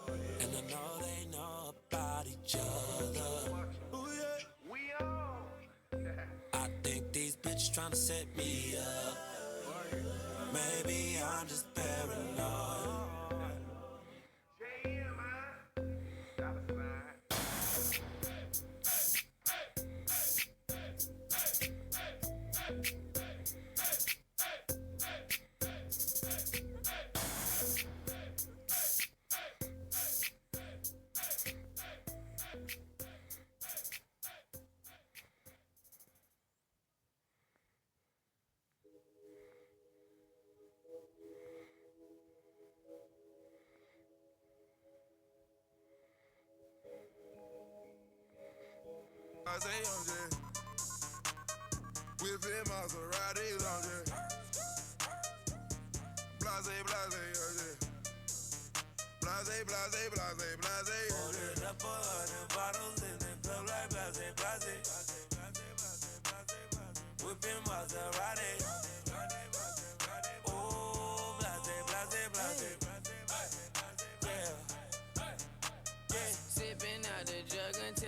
And I know they know about each other. Ooh, yeah. We on. I think these bitches tryna set me up. Maybe I'm just paranoid. JM, dollar sign. I say I'm just whipping Maseratis, I'm just blase, blase, I'm just blase, blase, blase, blase. Loaded up 100 bottles in the club like blase, blase. Whipping Maserati. Oh, blase, blase, blase. Yeah. Sipping out the jug until